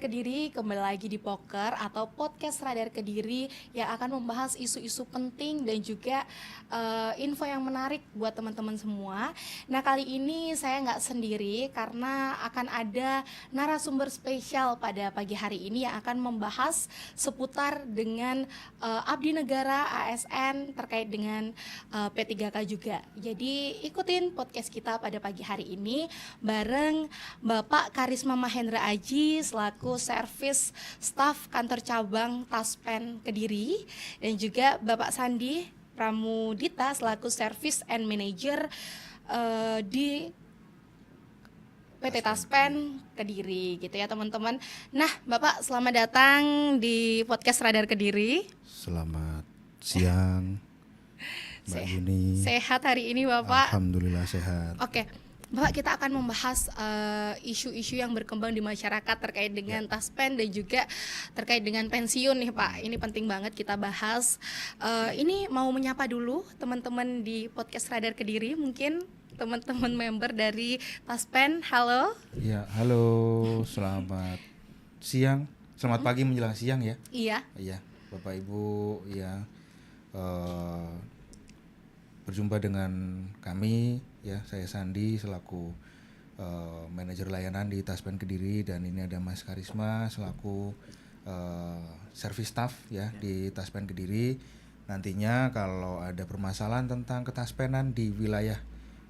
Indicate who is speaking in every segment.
Speaker 1: Kediri, kembali lagi di Poker atau podcast Radar Kediri yang akan membahas isu-isu penting dan juga info yang menarik buat teman-teman semua. Nah, kali ini saya nggak sendiri karena akan ada narasumber spesial pada pagi hari ini yang akan membahas seputar dengan abdi negara ASN terkait dengan P3K juga. Jadi ikutin podcast kita pada pagi hari ini bareng Bapak Karisma Mahendra Aji selaku Service Staff Kantor Cabang Taspen Kediri dan juga Bapak Sandi Pramudita selaku Service and Manager di PT Taspen Kediri gitu ya teman-teman. Nah, Bapak selamat datang di podcast Radar Kediri.
Speaker 2: Selamat siang Mbak Yuni.
Speaker 1: Sehat hari ini Bapak?
Speaker 2: Alhamdulillah sehat.
Speaker 1: Oke. Bapak, kita akan membahas isu-isu yang berkembang di masyarakat terkait dengan Taspen dan juga terkait dengan pensiun nih Pak. Ini penting banget kita bahas. Ini mau menyapa dulu teman-teman di podcast Radar Kediri, mungkin teman-teman member dari Taspen. Halo.
Speaker 2: Ya, halo. Selamat siang. Selamat pagi menjelang siang ya.
Speaker 1: Iya.
Speaker 2: Iya, Bapak Ibu ya. Berjumpa dengan kami ya, saya Sandi selaku manajer layanan di Taspen Kediri, dan ini ada Mas Karisma selaku service staff ya di Taspen Kediri. Nantinya kalau ada permasalahan tentang ketaspenan di wilayah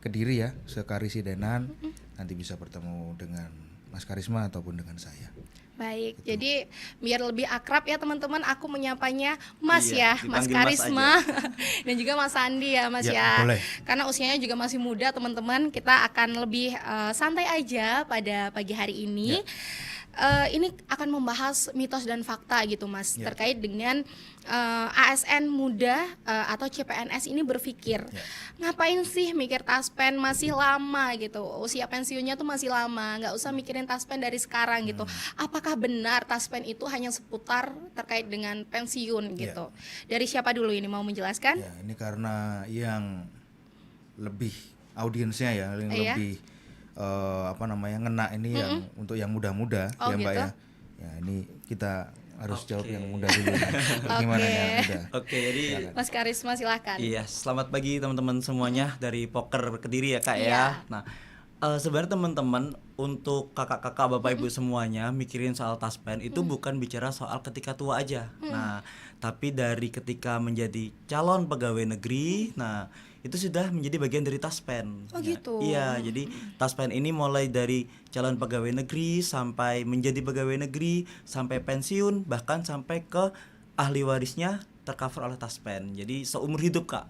Speaker 2: Kediri ya, sekarisidenan, nanti bisa bertemu dengan Mas Karisma ataupun dengan saya.
Speaker 1: Baik, jadi biar lebih akrab ya teman-teman, aku menyapanya Mas ya, Mas
Speaker 3: dipanggil
Speaker 1: Karisma
Speaker 3: Mas
Speaker 1: dan juga Mas Sandi ya Mas ya.
Speaker 2: Boleh.
Speaker 1: Karena usianya juga masih muda teman-teman, kita akan lebih santai aja pada pagi hari ini. Ini akan membahas mitos dan fakta gitu Mas, terkait dengan ASN muda atau CPNS ini berpikir ngapain sih mikir Taspen, masih lama gitu, usia pensiunnya tuh masih lama, nggak usah mikirin Taspen dari sekarang gitu. Apakah benar Taspen itu hanya seputar terkait dengan pensiun gitu? Dari siapa dulu ini mau menjelaskan?
Speaker 2: Ya, ini karena yang lebih audiensnya ya, yang lebih ngena ini yang untuk yang muda-muda ya Mbak
Speaker 1: gitu?
Speaker 2: ya ini kita harus jawab yang muda dulu. Gimana yang muda?
Speaker 3: Oke, jadi
Speaker 1: Mas Karisma silahkan.
Speaker 3: iya, selamat pagi teman-teman semuanya dari Poker Kediri ya Kak
Speaker 1: Iya.
Speaker 3: ya. Nah, sebenarnya teman-teman, untuk kakak-kakak Bapak Ibu semuanya mikirin soal Taspen itu bukan bicara soal ketika tua aja. Nah, tapi dari ketika menjadi calon pegawai negeri, nah itu sudah menjadi bagian dari Taspen.
Speaker 1: Oh gitu.
Speaker 3: Iya, jadi Taspen ini mulai dari calon pegawai negeri sampai menjadi pegawai negeri, sampai pensiun, bahkan sampai ke ahli warisnya tercover oleh Taspen. Jadi seumur hidup Kak.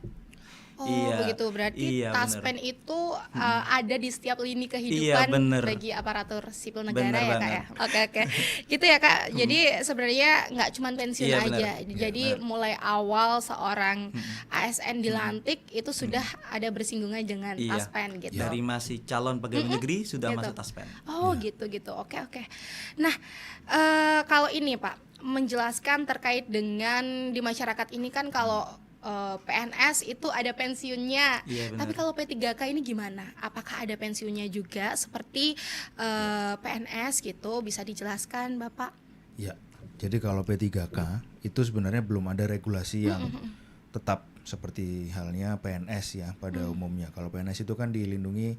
Speaker 1: Oh
Speaker 3: Iya.
Speaker 1: begitu, berarti
Speaker 3: Iya,
Speaker 1: Taspen
Speaker 3: bener.
Speaker 1: itu ada di setiap lini
Speaker 3: Iya,
Speaker 1: kehidupan
Speaker 3: bener.
Speaker 1: bagi aparatur sipil negara
Speaker 3: Bener
Speaker 1: ya Kak
Speaker 3: banget.
Speaker 1: ya. Oke. Gitu ya Kak. Jadi sebenarnya nggak cuma pensiun
Speaker 3: Iya,
Speaker 1: aja.
Speaker 3: bener.
Speaker 1: Jadi
Speaker 3: Iya, bener.
Speaker 1: mulai awal seorang ASN dilantik itu sudah ada bersinggungan dengan
Speaker 3: Iya.
Speaker 1: Taspen gitu.
Speaker 3: Dari masih calon pegawai negeri sudah
Speaker 1: Gitu.
Speaker 3: masuk Taspen.
Speaker 1: Oh gitu. Oke. Nah, kalau ini Pak, menjelaskan terkait dengan di masyarakat ini kan kalau PNS itu ada pensiunnya.
Speaker 3: Iya, benar.
Speaker 1: Tapi kalau P3K ini gimana? Apakah ada pensiunnya juga seperti PNS gitu? Bisa dijelaskan Bapak?
Speaker 2: Ya, jadi kalau P3K itu sebenarnya belum ada regulasi yang tetap seperti halnya PNS ya pada umumnya. Kalau PNS itu kan dilindungi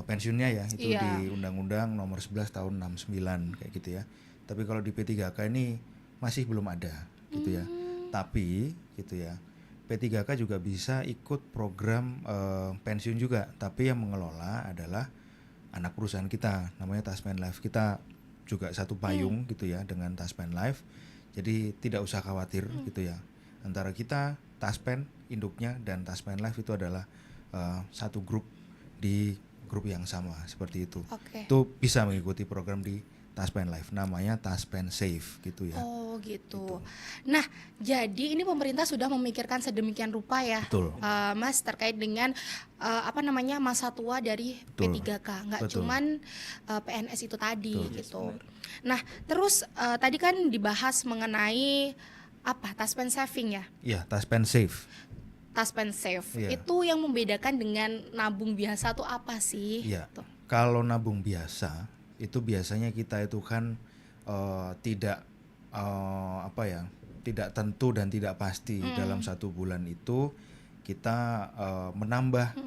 Speaker 2: pensiunnya ya, itu
Speaker 1: Iya.
Speaker 2: di Undang-Undang Nomor 11 Tahun 69 kayak gitu ya. Tapi kalau di P3K ini masih belum ada gitu ya. Tapi gitu ya, P3K juga bisa ikut program pensiun juga, tapi yang mengelola adalah anak perusahaan kita, namanya Taspen Life. Kita juga satu payung gitu ya dengan Taspen Life. Jadi tidak usah khawatir gitu ya. Antara kita, Taspen induknya, dan Taspen Life itu adalah satu grup di grup yang sama seperti itu.
Speaker 1: Oke.
Speaker 2: Itu bisa mengikuti program di Taspen Life, namanya Taspen Safe gitu ya.
Speaker 1: Oh gitu. Nah, jadi ini pemerintah sudah memikirkan sedemikian rupa ya,
Speaker 2: Betul.
Speaker 1: Mas, terkait dengan masa tua dari
Speaker 2: Betul.
Speaker 1: P3K, nggak
Speaker 2: Betul.
Speaker 1: cuman PNS itu tadi
Speaker 2: Betul.
Speaker 1: gitu. Nah, terus tadi kan dibahas mengenai Taspen saving ya,
Speaker 2: Iya, Taspen Safe.
Speaker 1: Taspen save.
Speaker 2: Iya.
Speaker 1: Itu yang membedakan dengan nabung biasa tuh apa sih?
Speaker 2: Iya.
Speaker 1: Tuh.
Speaker 2: Kalau nabung biasa itu biasanya kita itu kan tidak apa ya, tidak tentu dan tidak pasti dalam 1 bulan itu kita menambah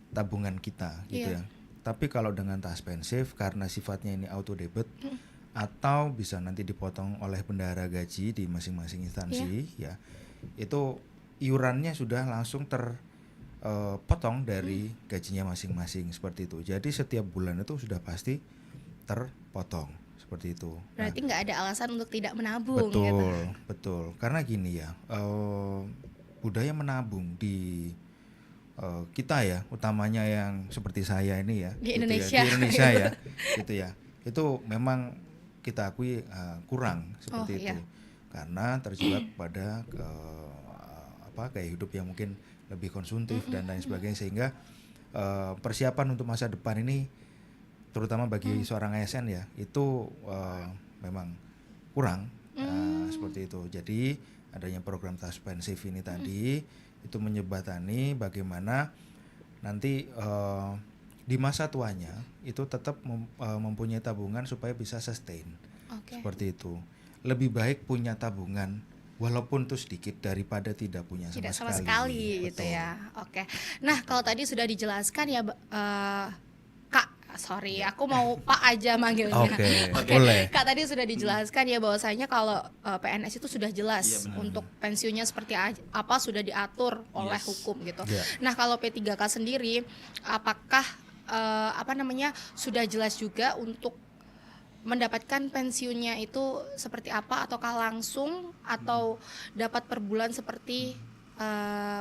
Speaker 2: tabungan kita gitu
Speaker 1: Iya.
Speaker 2: ya. Tapi kalau dengan tas pensif karena sifatnya ini auto debit atau bisa nanti dipotong oleh bendahara gaji di masing-masing instansi ya, itu iurannya sudah langsung terpotong dari gajinya masing-masing seperti itu. Jadi setiap bulan itu sudah pasti terpotong seperti itu. Nah,
Speaker 1: Berarti nggak ada alasan untuk tidak menabung
Speaker 2: betul,
Speaker 1: gitu.
Speaker 2: betul. Karena gini ya, budaya menabung di kita ya, utamanya yang seperti saya ini ya,
Speaker 1: Di
Speaker 2: gitu
Speaker 1: Indonesia.
Speaker 2: ya, di Indonesia ya, gitu ya. Itu memang kita akui kurang seperti
Speaker 1: Oh,
Speaker 2: itu,
Speaker 1: iya.
Speaker 2: karena terjebak pada gaya hidup yang mungkin lebih konsumtif dan lain sebagainya, sehingga persiapan untuk masa depan ini terutama bagi seorang ASN ya itu memang kurang seperti itu. Jadi adanya program tas pensif ini tadi itu menjembatani bagaimana nanti di masa tuanya itu tetap mempunyai tabungan supaya bisa sustain
Speaker 1: Oke.
Speaker 2: seperti itu. Lebih baik punya tabungan walaupun itu sedikit daripada tidak punya
Speaker 1: Tidak sama
Speaker 2: sekali.
Speaker 1: sekali gitu
Speaker 2: Betul.
Speaker 1: ya. Oke. Nah, kalau tadi sudah dijelaskan ya Kak, sorry, aku mau Pak aja manggilnya.
Speaker 2: Oke, boleh.
Speaker 1: Kak tadi sudah dijelaskan ya bahwasanya kalau PNS itu sudah jelas
Speaker 3: Iya, benar.
Speaker 1: untuk pensiunnya seperti apa sudah diatur oleh
Speaker 3: Yes.
Speaker 1: hukum gitu.
Speaker 2: Iya.
Speaker 1: Nah, kalau P3K sendiri apakah sudah jelas juga untuk mendapatkan pensiunnya itu seperti apa, ataukah langsung atau dapat per bulan seperti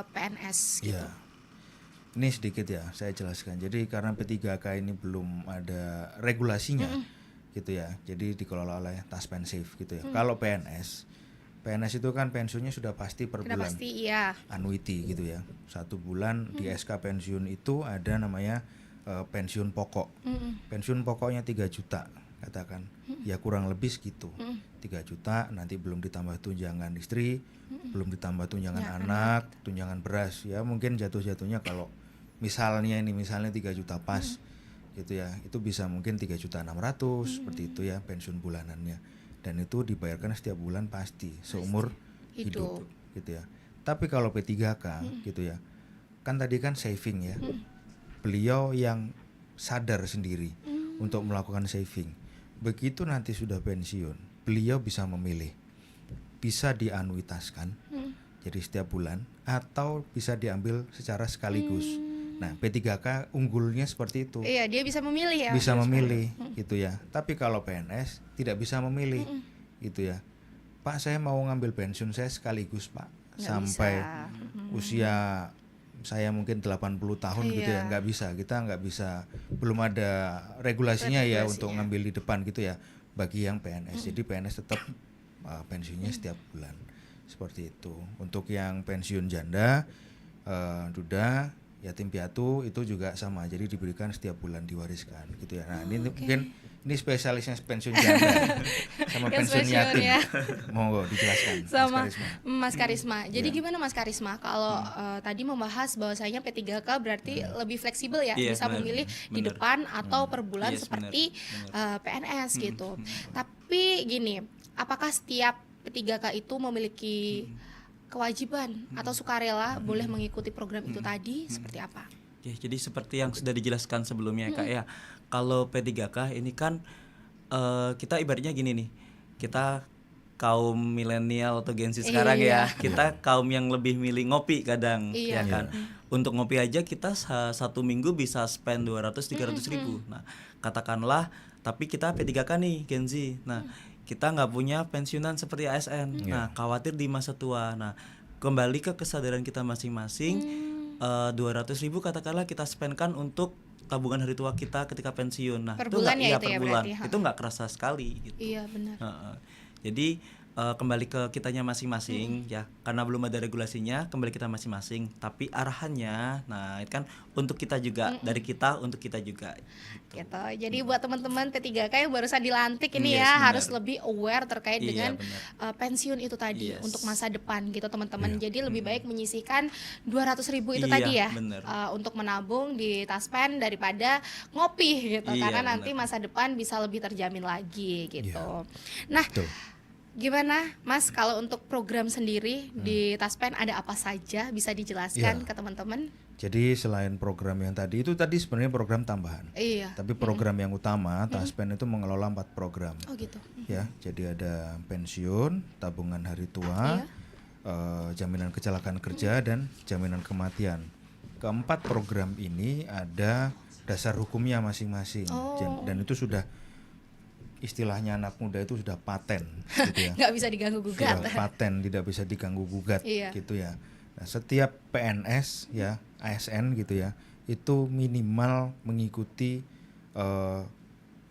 Speaker 1: PNS gitu?
Speaker 2: Iya. Ini sedikit ya saya jelaskan. Jadi karena P3K ini belum ada regulasinya gitu ya. Jadi dikelola oleh tas pensif gitu ya. Kalau PNS itu kan pensiunnya sudah pasti per
Speaker 1: Sudah
Speaker 2: bulan.
Speaker 1: pasti iya.
Speaker 2: Annuity gitu ya. 1 bulan di SK pensiun itu ada namanya pensiun pokok. Pensiun pokoknya 3 juta katakan. Ya kurang lebih segitu. 3 juta nanti belum ditambah tunjangan istri, belum ditambah tunjangan
Speaker 1: Ya,
Speaker 2: anak, tunjangan beras. Ya mungkin jatuh-jatuhnya kalau misalnya 3 juta pas gitu ya. Itu bisa mungkin 3.600.000 seperti itu ya pensiun bulanannya. Dan itu dibayarkan setiap bulan pasti seumur hidup gitu ya. Tapi kalau P3K gitu ya, kan tadi kan saving ya. Beliau yang sadar sendiri untuk melakukan saving. Begitu nanti sudah pensiun, beliau bisa memilih, bisa dianuitaskan, jadi setiap bulan, atau bisa diambil secara sekaligus. Nah, P3K unggulnya seperti itu,
Speaker 1: Iya, dia bisa memilih ya.
Speaker 2: bisa memilih gitu ya. Tapi kalau PNS tidak bisa memilih gitu ya. Pak, saya mau ngambil pensiun saya sekaligus Pak,
Speaker 1: Nggak
Speaker 2: sampai
Speaker 1: bisa.
Speaker 2: usia saya mungkin 80 tahun gitu ya,
Speaker 1: Iya.
Speaker 2: nggak bisa, kita nggak bisa, belum ada regulasinya ya
Speaker 1: Regulasinya.
Speaker 2: untuk ngambil di depan gitu ya bagi yang PNS. Jadi PNS tetap pensiunnya setiap bulan seperti itu. Untuk yang pensiun janda, duda, yatim piatu itu juga sama, jadi diberikan setiap bulan diwariskan gitu ya. Nah ini mungkin ini spesialisnya pensiun janda sama
Speaker 1: Yang
Speaker 2: pensiun
Speaker 1: spesial
Speaker 2: yatim.
Speaker 1: ya.
Speaker 2: Monggo dijelaskan
Speaker 1: Sama
Speaker 2: Mas Karisma.
Speaker 1: Mas Karisma. Jadi
Speaker 2: Iya.
Speaker 1: gimana Mas Karisma kalau tadi membahas bahwasanya P3K berarti lebih fleksibel ya,
Speaker 3: Iya,
Speaker 1: bisa
Speaker 3: benar,
Speaker 1: memilih di
Speaker 3: benar.
Speaker 1: depan atau per bulan
Speaker 3: Yes,
Speaker 1: seperti
Speaker 3: benar.
Speaker 1: PNS gitu. Tapi gini, apakah setiap P3K itu memiliki kewajiban atau sukarela boleh mengikuti program itu tadi seperti apa?
Speaker 3: Oke, jadi seperti yang sudah dijelaskan sebelumnya ya, Kak ya. Kalau P3K ini kan kita ibaratnya gini nih. Kita kaum milenial atau Gen Z sekarang
Speaker 1: Iya.
Speaker 3: ya. Kita kaum yang lebih milih ngopi kadang
Speaker 1: Iya.
Speaker 3: ya kan. Untuk ngopi aja kita 1 minggu bisa spend 200-300 ribu. Nah, katakanlah tapi kita P3K nih Gen Z. Nah, kita nggak punya pensiunan seperti ASN. Nah, khawatir di masa tua. Nah, kembali ke kesadaran kita masing-masing. 200.000 katakanlah kita spendkan untuk tabungan hari tua kita ketika pensiun. Nah,
Speaker 1: Per
Speaker 3: itu
Speaker 1: bulan
Speaker 3: nggak-
Speaker 1: ya
Speaker 3: iya,
Speaker 1: itu
Speaker 3: per
Speaker 1: ya
Speaker 3: bulan.
Speaker 1: berarti, ha.
Speaker 3: Itu nggak kerasa sekali gitu.
Speaker 1: Iya benar.
Speaker 3: Heeh. Jadi kembali ke kitanya masing-masing ya, karena belum ada regulasinya, kembali kita masing-masing, tapi arahannya nah itu kan untuk kita juga, dari kita untuk kita juga
Speaker 1: gitu. Jadi buat teman-teman P3K yang barusan dilantik ini
Speaker 3: Yes,
Speaker 1: ya
Speaker 3: benar.
Speaker 1: harus lebih aware terkait
Speaker 3: Iya,
Speaker 1: dengan
Speaker 3: benar.
Speaker 1: pensiun itu tadi
Speaker 3: Yes.
Speaker 1: untuk masa depan gitu teman-teman.
Speaker 2: Iya.
Speaker 1: Jadi lebih baik menyisihkan 200.000 itu
Speaker 3: Iya,
Speaker 1: tadi ya
Speaker 3: benar.
Speaker 1: untuk menabung di Taspen daripada ngopi gitu,
Speaker 3: Iya,
Speaker 1: karena nanti
Speaker 3: benar.
Speaker 1: masa depan bisa lebih terjamin lagi gitu.
Speaker 2: Iya.
Speaker 1: Nah,
Speaker 2: Betul.
Speaker 1: gimana Mas kalau untuk program sendiri di Taspen ada apa saja, bisa dijelaskan
Speaker 2: Iya.
Speaker 1: ke teman-teman?
Speaker 2: Jadi selain program yang tadi itu tadi sebenarnya program tambahan.
Speaker 1: Iya.
Speaker 2: Tapi program yang utama Taspen itu mengelola 4 program.
Speaker 1: Oh gitu.
Speaker 2: Ya, jadi ada pensiun, tabungan hari tua,
Speaker 1: Iya.
Speaker 2: jaminan kecelakaan kerja dan jaminan kematian. Keempat program ini ada dasar hukumnya masing-masing.
Speaker 1: Oh.
Speaker 2: Dan itu sudah istilahnya anak muda itu sudah paten gitu ya.
Speaker 1: Nggak bisa diganggu gugat.
Speaker 2: Sudah paten, tidak bisa diganggu gugat
Speaker 1: Iya.
Speaker 2: gitu ya. Nah, setiap PNS ya, ASN gitu ya, itu minimal mengikuti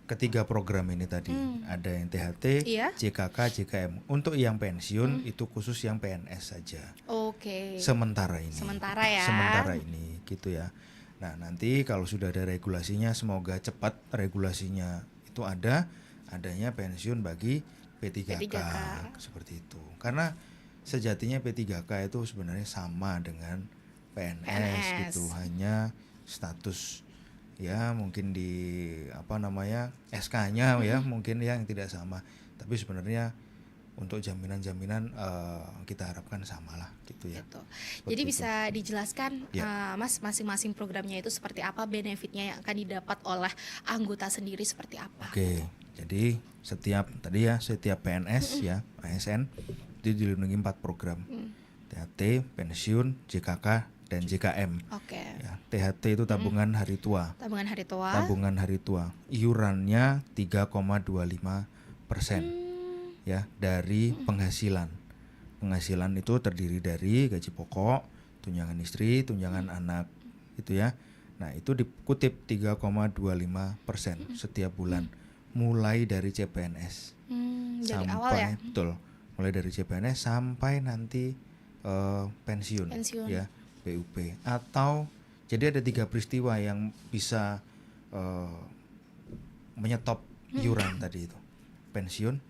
Speaker 2: ketiga program ini tadi. Ada yang THT,
Speaker 1: Iya.
Speaker 2: JKK, JKM. Untuk yang pensiun itu khusus yang PNS saja.
Speaker 1: Oke.
Speaker 2: Sementara ini.
Speaker 1: Sementara ya.
Speaker 2: Sementara ini gitu ya. Nah, nanti kalau sudah ada regulasinya, semoga cepat regulasinya itu adanya pensiun bagi P3K, seperti itu. Karena sejatinya P3K itu sebenarnya sama dengan PNS gitu, hanya status ya mungkin di SK-nya ya mungkin yang tidak sama, tapi sebenarnya untuk jaminan-jaminan kita harapkan sama lah gitu ya.
Speaker 1: Gitu.
Speaker 2: Seperti
Speaker 1: Jadi
Speaker 2: itu.
Speaker 1: bisa dijelaskan
Speaker 2: Ya.
Speaker 1: Mas masing-masing programnya itu seperti apa, benefitnya yang akan didapat oleh anggota sendiri seperti apa?
Speaker 2: Oke, jadi setiap PNS ya ASN itu dilindungi 4 program, THT, pensiun, JKK dan JKM.
Speaker 1: Oke.
Speaker 2: Ya, THT itu tabungan hari tua.
Speaker 1: Tabungan hari tua.
Speaker 2: Tabungan hari tua. Iurannya 3,25% ya dari penghasilan. Penghasilan itu terdiri dari gaji pokok, tunjangan istri, tunjangan anak itu ya. Nah, itu dikutip 3,25% setiap bulan mulai dari CPNS.
Speaker 1: Dari awal ya.
Speaker 2: Betul. Mulai dari CPNS sampai nanti pensiun. Ya, PUP. Atau jadi ada 3 peristiwa yang bisa menyetop iuran tadi itu. Pensiun,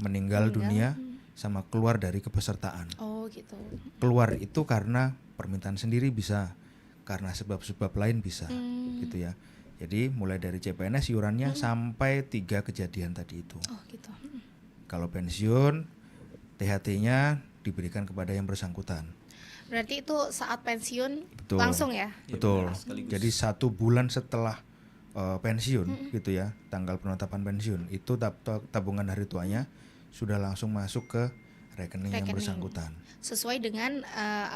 Speaker 2: meninggal dunia, sama keluar dari kepesertaan.
Speaker 1: Oh gitu.
Speaker 2: Keluar itu karena permintaan sendiri bisa, karena sebab-sebab lain bisa gitu ya. Jadi mulai dari CPNS iurannya sampai 3 kejadian tadi itu.
Speaker 1: Oh gitu.
Speaker 2: Kalau pensiun, THT-nya diberikan kepada yang bersangkutan.
Speaker 1: Berarti itu saat pensiun
Speaker 2: Betul.
Speaker 1: langsung ya?
Speaker 2: Betul.
Speaker 3: benar, sekaligus.
Speaker 2: Jadi 1 bulan setelah pensiun gitu ya, tanggal penetapan pensiun itu tabungan hari tuanya sudah langsung masuk ke rekening yang bersangkutan.
Speaker 1: Sesuai dengan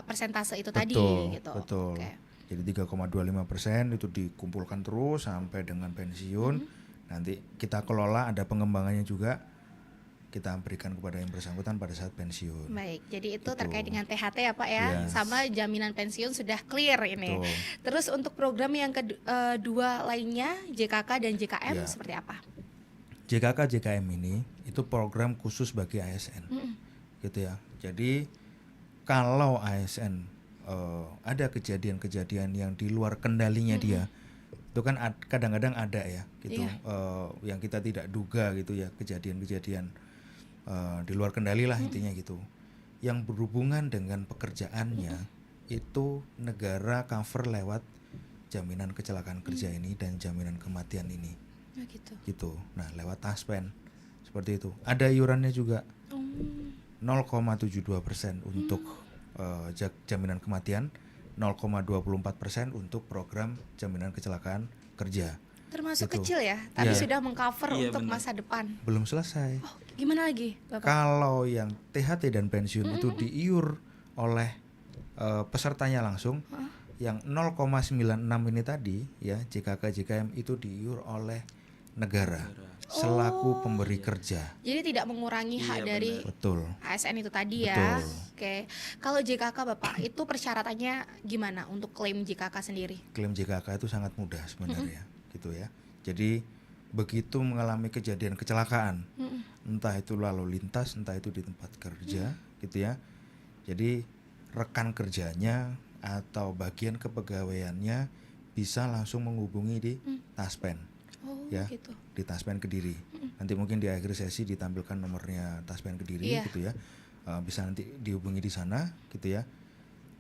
Speaker 1: persentase itu
Speaker 2: Betul,
Speaker 1: tadi gitu.
Speaker 2: betul.
Speaker 1: Oke.
Speaker 2: Jadi 3,25% itu dikumpulkan terus sampai dengan pensiun. Nanti kita kelola, ada pengembangannya juga. Kita berikan kepada yang bersangkutan pada saat pensiun.
Speaker 1: Baik, jadi itu
Speaker 2: Gitu.
Speaker 1: terkait dengan THT ya Pak ya,
Speaker 2: Yes.
Speaker 1: sama jaminan pensiun sudah clear ini.
Speaker 2: Betul.
Speaker 1: Terus untuk program yang kedua lainnya, JKK dan JKM
Speaker 2: Ya.
Speaker 1: seperti apa?
Speaker 2: JKK JKM ini itu program khusus bagi ASN, gitu ya. Jadi kalau ASN ada kejadian-kejadian yang di luar kendalinya dia, itu kan kadang-kadang ada ya, gitu, yang kita tidak duga gitu ya, kejadian-kejadian di luar kendali lah intinya gitu, yang berhubungan dengan pekerjaannya itu negara cover lewat jaminan kecelakaan kerja ini dan jaminan kematian ini.
Speaker 1: Oh gitu.
Speaker 2: Gitu. Nah, lewat Taspen seperti itu. Ada iurannya juga 0,72% untuk jaminan kematian, 0,24% untuk program jaminan kecelakaan kerja.
Speaker 1: Termasuk
Speaker 2: Gitu.
Speaker 1: kecil ya, tapi
Speaker 2: Iya.
Speaker 1: sudah mengcover
Speaker 3: Iya,
Speaker 1: untuk
Speaker 3: benar.
Speaker 1: masa depan.
Speaker 2: Belum selesai.
Speaker 1: Oh, gimana lagi, Bapak?
Speaker 2: Kalau yang THT dan pensiun itu diiur oleh pesertanya langsung, yang 0,96 ini tadi ya, JKK JKM itu diiur oleh negara selaku pemberi kerja.
Speaker 1: Jadi tidak mengurangi hak dari
Speaker 2: Betul.
Speaker 1: ASN itu tadi ya.
Speaker 2: Betul.
Speaker 1: Oke. Kalau JKK Bapak, itu persyaratannya gimana untuk klaim JKK sendiri?
Speaker 2: Klaim JKK itu sangat mudah sebenarnya gitu ya. Jadi begitu mengalami kejadian kecelakaan, entah itu lalu lintas, entah itu di tempat kerja, gitu ya. Jadi rekan kerjanya atau bagian kepegawaiannya bisa langsung menghubungi di Taspen,
Speaker 1: Oh,
Speaker 2: ya,
Speaker 1: gitu.
Speaker 2: di Taspen Kediri. Nanti mungkin di akhir sesi ditampilkan nomornya Taspen Kediri,
Speaker 1: Iya.
Speaker 2: gitu ya. Bisa nanti dihubungi di sana, gitu ya.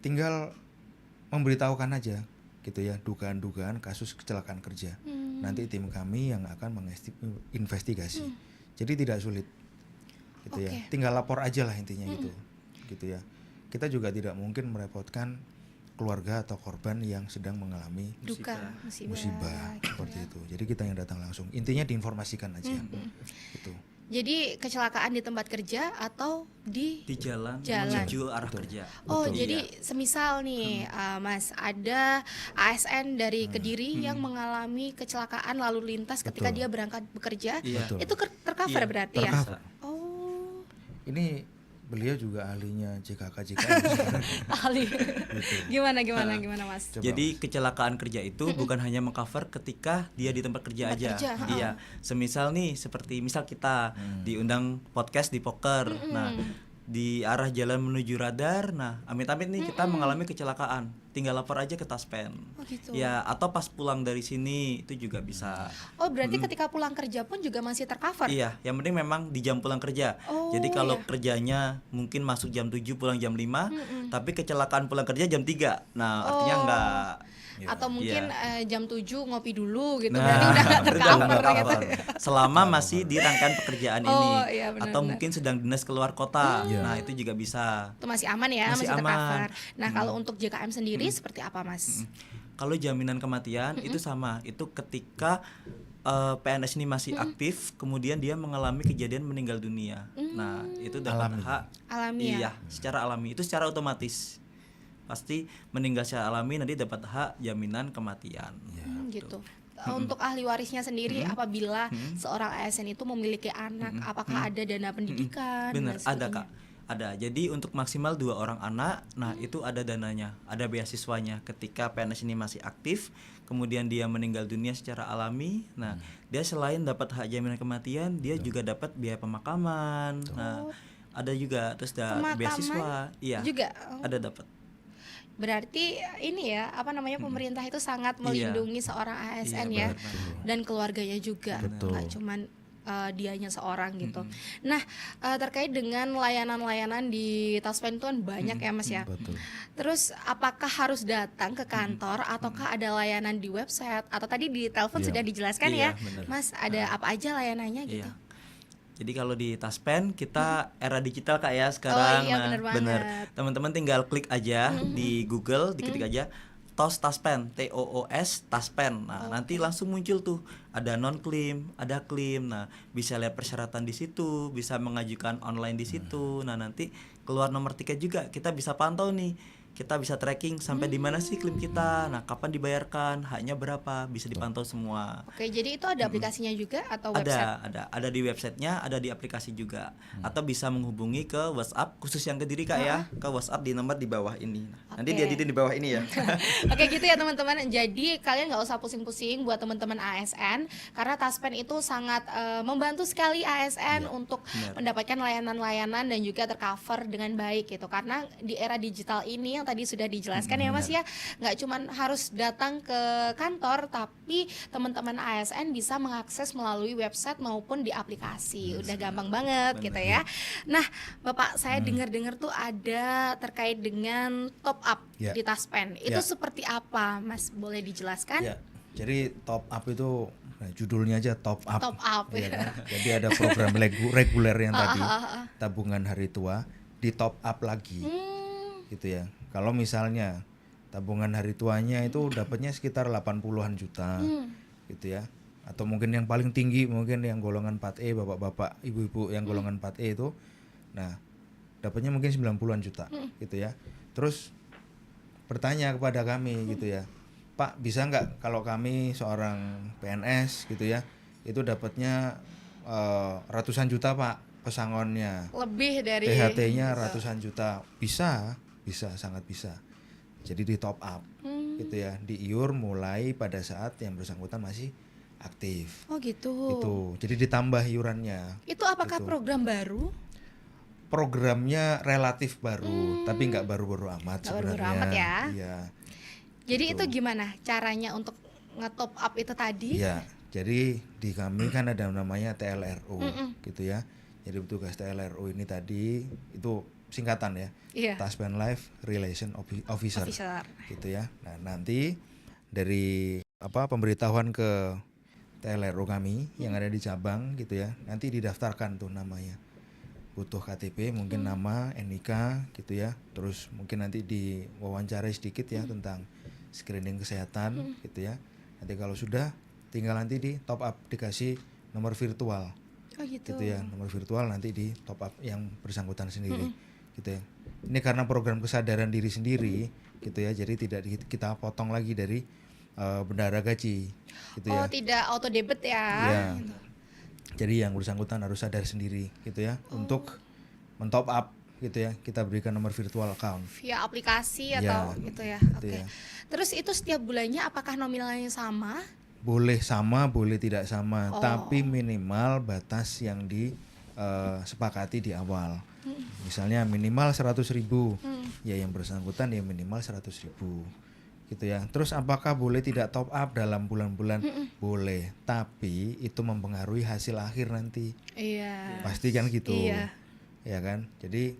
Speaker 2: Tinggal memberitahukan aja, gitu ya, dugaan-dugaan kasus kecelakaan kerja. Nanti tim kami yang akan menginvestigasi. Jadi tidak sulit, gitu ya.
Speaker 1: Oke.
Speaker 2: Tinggal lapor aja lah intinya gitu ya. Kita juga tidak mungkin merepotkan keluarga atau korban yang sedang mengalami
Speaker 1: Duka,
Speaker 2: musibah
Speaker 1: gitu
Speaker 2: seperti
Speaker 1: ya.
Speaker 2: itu. Jadi kita yang datang langsung. Intinya diinformasikan aja, gitu.
Speaker 1: Jadi kecelakaan di tempat kerja atau di
Speaker 3: Di jalan,
Speaker 1: Jalan.
Speaker 3: menuju arah
Speaker 2: Betul.
Speaker 3: kerja.
Speaker 1: Oh,
Speaker 2: Betul.
Speaker 1: jadi semisal nih, Mas, ada ASN dari Kediri yang mengalami kecelakaan lalu lintas ketika
Speaker 2: Betul.
Speaker 1: dia berangkat bekerja,
Speaker 3: Iya.
Speaker 2: Betul.
Speaker 1: itu tercover
Speaker 3: Iya,
Speaker 1: berarti ya?
Speaker 2: tercover.
Speaker 1: Oh,
Speaker 2: Ini beliau juga ahlinya JKK JKM sebenarnya.
Speaker 1: ahli. Gimana Mas?
Speaker 2: Coba,
Speaker 3: Jadi kecelakaan kerja itu bukan hanya mengcover ketika dia di tempat kerja
Speaker 1: Tempat
Speaker 3: aja.
Speaker 1: kerja,
Speaker 3: Iya, semisal nih seperti misal kita diundang podcast di poker. Nah, di arah jalan menuju radar, nah amit-amit nih kita mengalami kecelakaan. Tinggal lapor aja ke Taspen.
Speaker 1: Oh, gitu.
Speaker 3: Ya, atau pas pulang dari sini itu juga bisa.
Speaker 1: Oh, berarti ketika pulang kerja pun juga masih tercover?
Speaker 3: Iya, yang penting memang di jam pulang kerja.
Speaker 1: Oh,
Speaker 3: Jadi kalau
Speaker 1: iya.
Speaker 3: kerjanya mungkin masuk jam 7 pulang jam 5, tapi kecelakaan pulang kerja jam 3. Nah, artinya
Speaker 1: Oh.
Speaker 3: enggak.
Speaker 2: Ya.
Speaker 1: Atau mungkin jam 7 ngopi dulu gitu,
Speaker 3: Nah,
Speaker 1: berarti udah nggak
Speaker 3: udah
Speaker 1: tercover
Speaker 3: nggak
Speaker 1: gitu.
Speaker 3: cover. Selama masih di rangkaian pekerjaan ini.
Speaker 1: Oh, iya, benar,
Speaker 3: Atau
Speaker 1: benar.
Speaker 3: mungkin sedang dinas keluar kota.
Speaker 2: Iya.
Speaker 3: Nah, itu juga bisa.
Speaker 1: Itu masih aman ya,
Speaker 3: Masih
Speaker 1: masih
Speaker 3: aman.
Speaker 1: tercover. Nah, kalau untuk JKM sendiri seperti apa, Mas?
Speaker 3: Kalau jaminan kematian itu sama. Itu ketika PNS ini masih aktif, kemudian dia mengalami kejadian meninggal dunia. Nah, itu dapat
Speaker 2: Alami.
Speaker 3: hak.
Speaker 1: Alami ya?
Speaker 3: Iya, secara alami. Itu secara otomatis. Pasti meninggal secara alami nanti dapat hak jaminan kematian.
Speaker 1: Gitu. Untuk ahli warisnya sendiri, apabila seorang ASN itu memiliki anak, apakah ada dana pendidikan?
Speaker 3: Benar,
Speaker 1: dan
Speaker 3: ada
Speaker 1: sebagainya?
Speaker 3: Kak. Ada. Jadi untuk maksimal 2 orang anak, nah itu ada dananya, ada beasiswanya. Ketika PNS ini masih aktif, kemudian dia meninggal dunia secara alami, nah dia selain dapat hak jaminan kematian, dia juga dapat biaya pemakaman. Nah, ada juga terus ada
Speaker 1: Pemakaman
Speaker 3: beasiswa. Iya.
Speaker 1: juga? Oh.
Speaker 3: Ada dapat.
Speaker 1: Berarti ini ya, apa namanya, pemerintah itu sangat
Speaker 3: Iya.
Speaker 1: melindungi seorang ASN ya,
Speaker 3: benar.
Speaker 1: dan keluarganya juga,
Speaker 2: Betul.
Speaker 1: nggak cuman dianya seorang gitu. Nah, terkait dengan layanan-layanan di Taspen itu kan banyak ya, Mas ya.
Speaker 2: betul.
Speaker 1: Terus apakah harus datang ke kantor ataukah ada layanan di website atau tadi di telepon
Speaker 2: Iya.
Speaker 1: sudah dijelaskan
Speaker 3: Iya,
Speaker 1: ya,
Speaker 3: benar.
Speaker 1: Mas, ada apa aja layanannya gitu?
Speaker 3: Iya. Jadi kalau di Taspen kita era digital Kak ya sekarang.
Speaker 1: Oh, iya, benar banget.
Speaker 3: Teman-teman tinggal klik aja di Google, diketik aja TOS Taspen, TOOS Taspen. Nah, nanti langsung muncul tuh ada non claim, ada claim. Nah, bisa lihat persyaratan di situ, bisa mengajukan online di situ. Nah, nanti keluar nomor tiket juga kita bisa pantau nih. Kita bisa tracking sampai di mana sih klaim kita. Nah, kapan dibayarkan, haknya berapa, bisa dipantau semua.
Speaker 1: Oke, jadi itu ada aplikasinya juga atau website?
Speaker 3: Ada di websitenya, ada di aplikasi juga, atau bisa menghubungi ke WhatsApp khusus yang Kediri Kak ya, ke WhatsApp di nomor di bawah ini. Nanti
Speaker 1: Oke.
Speaker 3: dieditin di bawah ini ya.
Speaker 1: Oke gitu ya teman-teman. Jadi kalian nggak usah pusing-pusing buat teman-teman ASN karena Taspen itu sangat membantu sekali ASN untuk mendapatkan layanan-layanan dan juga tercover dengan baik gitu. Karena di era digital ini yang tadi sudah dijelaskan ya Mas ya, nggak cuman harus datang ke kantor, tapi teman-teman ASN bisa mengakses melalui website maupun di aplikasi. Udah gampang banget gitu ya. Nah, Bapak, saya dengar-dengar tuh ada terkait dengan top up
Speaker 2: Ya.
Speaker 1: di Taspen. Itu
Speaker 2: Ya.
Speaker 1: seperti apa, Mas? Boleh dijelaskan?
Speaker 2: Ya, jadi top up itu judulnya aja top up.
Speaker 1: Top up,
Speaker 2: Iya
Speaker 1: ya.
Speaker 2: kan? Jadi ada program reguler yang tadi tabungan hari tua di top up lagi, gitu ya. Kalau misalnya tabungan hari tuanya itu dapatnya sekitar 80-an juta, gitu ya. Atau mungkin yang paling tinggi mungkin yang golongan 4E, bapak-bapak, ibu-ibu yang golongan 4E itu, nah dapatnya mungkin 90-an juta, gitu ya. Terus bertanya kepada kami gitu ya, Pak, bisa nggak kalau kami seorang PNS gitu ya, itu dapatnya ratusan juta Pak pesangonnya,
Speaker 1: Lebih dari
Speaker 2: THT-nya ratusan juta, bisa, sangat bisa. Jadi di top up gitu ya, di iur mulai pada saat yang bersangkutan masih aktif.
Speaker 1: Oh gitu.
Speaker 2: Itu. Jadi ditambah iurannya.
Speaker 1: Itu apakah
Speaker 2: Gitu.
Speaker 1: program baru?
Speaker 2: Programnya relatif baru, tapi nggak baru-baru amat
Speaker 1: Nggak baru-baru
Speaker 2: sebenarnya.
Speaker 1: amat ya.
Speaker 2: Iya.
Speaker 1: Jadi
Speaker 2: Gitu.
Speaker 1: itu gimana caranya untuk nge-top up itu tadi?
Speaker 2: Iya. Jadi di kami kan ada namanya TLRO, gitu ya. Jadi petugas TLRO ini tadi itu singkatan ya.
Speaker 1: Iya.
Speaker 2: Taspen Life Relation Officer.
Speaker 1: Officer.
Speaker 2: Gitu ya. Nah, nanti dari pemberitahuan ke TLRO kami yang ada di cabang gitu ya. Nanti didaftarkan tuh namanya. Butuh KTP, mungkin nama, NIK gitu ya. Terus mungkin nanti diwawancarai sedikit ya tentang screening kesehatan gitu ya. Nanti kalau sudah tinggal nanti di top up, dikasih nomor virtual
Speaker 1: Oh gitu.
Speaker 2: gitu ya. Nomor virtual nanti di top up yang bersangkutan sendiri gitu ya. Ini karena program kesadaran diri sendiri gitu ya. Jadi tidak kita potong lagi dari bendahara gaji gitu
Speaker 1: Oh
Speaker 2: ya.
Speaker 1: tidak auto debit ya?
Speaker 2: Iya. Jadi yang bersangkutan harus sadar sendiri gitu ya untuk men-top up gitu ya. Kita berikan nomor virtual account.
Speaker 1: Via aplikasi
Speaker 2: Ya,
Speaker 1: atau gitu ya?
Speaker 2: gitu
Speaker 1: Oke.
Speaker 2: ya.
Speaker 1: Terus itu setiap bulannya apakah nominalnya sama?
Speaker 2: Boleh sama, boleh tidak sama,
Speaker 1: Oh.
Speaker 2: tapi minimal batas yang disepakati di awal. Misalnya minimal 100.000, ya yang bersangkutan ya minimal 100.000 gitu ya. Terus apakah boleh tidak top up dalam bulan-bulan? Boleh, tapi itu mempengaruhi hasil akhir nanti.
Speaker 1: Iya.
Speaker 2: Pasti kan gitu.
Speaker 1: Iya.
Speaker 2: Ya kan? Jadi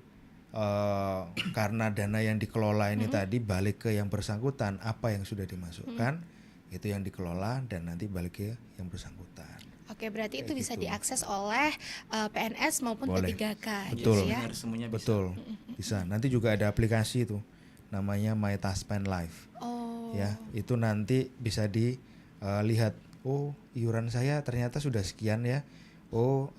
Speaker 2: karena dana yang dikelola ini tadi balik ke yang bersangkutan, apa yang sudah dimasukkan itu yang dikelola dan nanti balik ke yang bersangkutan.
Speaker 1: Oke, berarti itu
Speaker 2: Kayak
Speaker 1: bisa
Speaker 2: gitu.
Speaker 1: diakses oleh PNS maupun
Speaker 2: Boleh.
Speaker 1: P3K
Speaker 2: Betul.
Speaker 1: gitu ya.
Speaker 3: Benar, semuanya bisa.
Speaker 2: Betul. Bisa. Nanti juga ada aplikasi itu namanya My Taspen Life.
Speaker 1: Oh.
Speaker 2: Ya, itu nanti bisa dilihat, oh iuran saya ternyata sudah sekian ya. Oh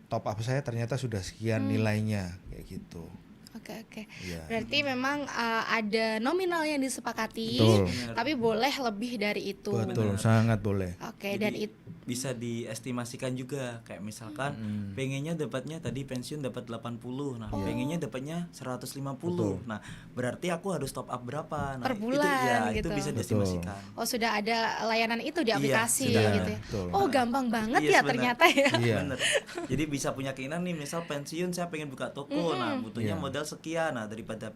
Speaker 2: top up saya ternyata sudah sekian nilainya kayak gitu.
Speaker 1: Oke.
Speaker 2: Iya.
Speaker 1: Berarti memang ada nominal yang disepakati,
Speaker 2: Betul.
Speaker 1: tapi boleh lebih dari itu.
Speaker 2: Betul, sangat boleh.
Speaker 1: Oke,
Speaker 3: Jadi,
Speaker 1: dan itu
Speaker 3: bisa diestimasikan juga kayak misalkan pengennya dapatnya tadi pensiun dapat 80, nah pengennya dapatnya 150. Nah, berarti aku harus top up berapa? Nah,
Speaker 1: Per bulan
Speaker 3: itu
Speaker 1: gitu.
Speaker 3: bisa
Speaker 2: Betul.
Speaker 3: diestimasikan.
Speaker 1: oh sudah ada layanan itu di
Speaker 3: Iya,
Speaker 1: aplikasi
Speaker 2: sudah
Speaker 1: gitu ya.
Speaker 2: betul.
Speaker 1: Oh, gampang banget
Speaker 3: Iya,
Speaker 1: ya
Speaker 3: sebenarnya.
Speaker 1: ternyata ya.
Speaker 2: Iya.
Speaker 3: Bener. Jadi bisa punya keinginan nih, misal pensiun saya pengen buka toko, nah butuhnya
Speaker 2: Iya.
Speaker 3: modal sekian, nah daripada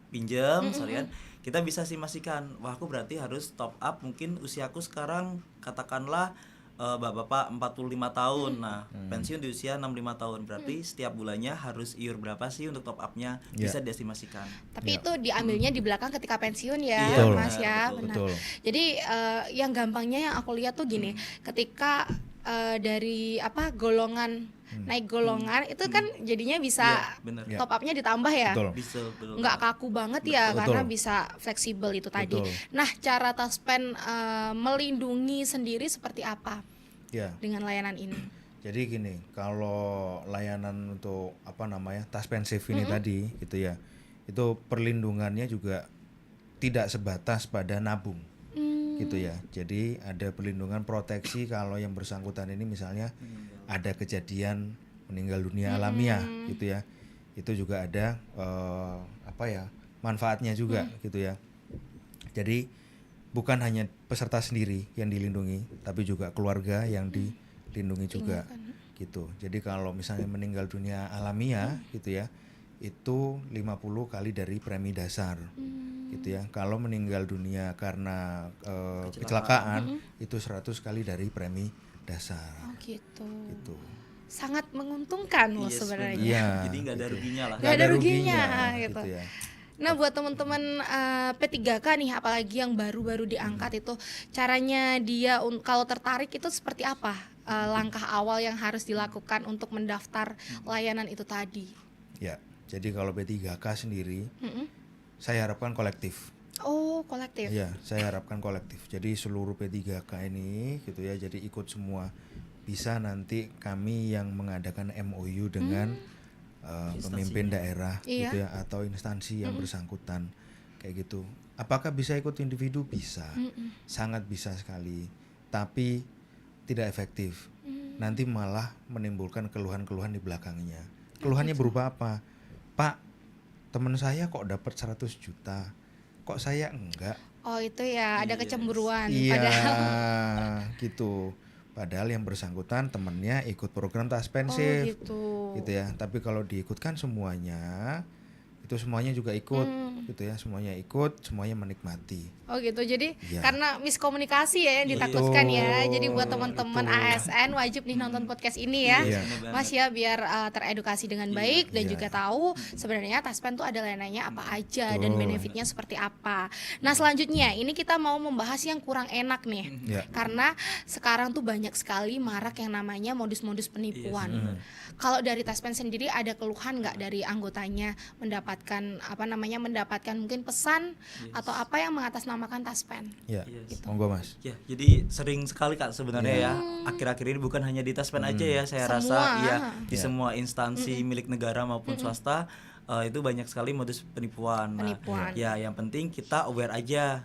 Speaker 3: pinjam sekalian kita bisa simasikan, wah aku berarti harus top up mungkin usiaku sekarang katakanlah bapak-bapak 45 tahun, nah pensiun di usia 65 tahun, berarti setiap bulannya harus iur berapa sih untuk top upnya,
Speaker 2: Iya.
Speaker 3: bisa diestimasikan.
Speaker 1: Tapi itu diambilnya di belakang ketika pensiun ya,
Speaker 3: Iya,
Speaker 2: Betul.
Speaker 1: Mas ya.
Speaker 3: betul.
Speaker 1: Benar.
Speaker 2: Betul.
Speaker 1: Jadi yang gampangnya yang aku lihat tuh gini, ketika dari golongan naik golongan itu kan jadinya bisa
Speaker 3: Iya, bener.
Speaker 2: Iya.
Speaker 1: top upnya ditambah ya.
Speaker 2: Betul.
Speaker 3: Bisa, betul.
Speaker 1: Nggak kaku banget ya,
Speaker 2: Betul.
Speaker 1: karena bisa fleksibel itu tadi.
Speaker 2: Betul.
Speaker 1: Nah, cara Taspen melindungi sendiri seperti apa
Speaker 2: Ya.
Speaker 1: dengan layanan ini?
Speaker 2: Jadi gini, kalau layanan untuk Taspen Safe ini tadi gitu ya. Itu perlindungannya juga tidak sebatas pada nabung. Gitu ya. Jadi ada perlindungan proteksi kalau yang bersangkutan ini misalnya ada kejadian meninggal dunia alamiah gitu ya. Itu juga ada manfaatnya juga gitu ya. Jadi bukan hanya peserta sendiri yang dilindungi, tapi juga keluarga yang dilindungi juga gitu. Jadi kalau misalnya meninggal dunia alamiah gitu ya, itu 50 kali dari premi dasar gitu ya. Kalau meninggal dunia karena kecelakaan itu 100 kali dari premi dasar
Speaker 1: Oh gitu.
Speaker 2: gitu.
Speaker 1: Sangat menguntungkan loh
Speaker 3: Iya,
Speaker 1: sebenarnya.
Speaker 2: Iya.
Speaker 3: Jadi nggak ada
Speaker 2: gitu.
Speaker 3: ruginya lah.
Speaker 1: Nggak ada ruginya, gitu.
Speaker 2: ya.
Speaker 1: Nah, buat teman-teman P3K nih, apalagi yang baru-baru diangkat itu, caranya dia kalau tertarik itu seperti apa? Langkah awal yang harus dilakukan untuk mendaftar layanan itu tadi.
Speaker 2: Ya. Jadi kalau P3K sendiri
Speaker 1: Mm-mm.
Speaker 2: saya harapkan kolektif.
Speaker 1: Oh, kolektif.
Speaker 2: Iya, saya harapkan kolektif. Jadi seluruh P3K ini gitu ya, jadi ikut semua. Bisa nanti kami yang mengadakan MOU dengan pemimpin daerah
Speaker 1: Iya.
Speaker 2: gitu ya, atau instansi yang bersangkutan kayak gitu. Apakah bisa ikut individu? Bisa. Sangat bisa sekali. Tapi tidak efektif. Nanti malah menimbulkan keluhan-keluhan di belakangnya. Keluhannya berupa apa? Pak, teman saya kok dapat 100 juta, kok saya enggak?
Speaker 1: Oh itu ya, ada
Speaker 3: Yes.
Speaker 1: kecemburuan.
Speaker 2: Iya,
Speaker 1: Padahal
Speaker 2: gitu. Padahal yang bersangkutan temennya ikut program
Speaker 1: oh
Speaker 2: Taspensif,
Speaker 1: gitu.
Speaker 2: gitu ya. Tapi kalau diikutkan semuanya, itu semuanya juga ikut, gitu ya. Semuanya ikut, semuanya menikmati.
Speaker 1: Oh gitu, jadi
Speaker 2: Iya.
Speaker 1: karena miskomunikasi ya yang
Speaker 3: Iya.
Speaker 1: ditakutkan ya. Jadi buat
Speaker 2: Betul,
Speaker 1: teman-teman
Speaker 2: itu.
Speaker 1: ASN wajib nih nonton podcast ini ya,
Speaker 2: Iya.
Speaker 3: bener
Speaker 1: Mas
Speaker 3: banget.
Speaker 1: ya, biar teredukasi dengan baik dan
Speaker 2: Iya.
Speaker 1: juga tahu sebenarnya Taspen tuh ada layanannya apa aja dan
Speaker 2: Betul.
Speaker 1: benefitnya seperti apa. Nah selanjutnya ini kita mau membahas yang kurang enak nih,
Speaker 2: Ya.
Speaker 1: karena sekarang tuh banyak sekali marak yang namanya modus-modus penipuan.
Speaker 3: Iya, benar.
Speaker 1: Kalau dari Taspen sendiri ada keluhan nggak dari anggotanya mendapatkan mendapatkan mungkin pesan atau apa yang mengatasnamakan Taspen?
Speaker 2: Ya,
Speaker 3: Yes.
Speaker 2: monggo Mas.
Speaker 3: Ya, jadi sering sekali Kak sebenarnya ya. Akhir-akhir ini bukan hanya di Taspen aja ya, saya
Speaker 1: Semua.
Speaker 3: rasa ya di
Speaker 2: Ya.
Speaker 3: semua instansi milik negara maupun swasta itu banyak sekali modus penipuan. Nah,
Speaker 1: Penipuan.
Speaker 3: ya yang penting kita aware aja.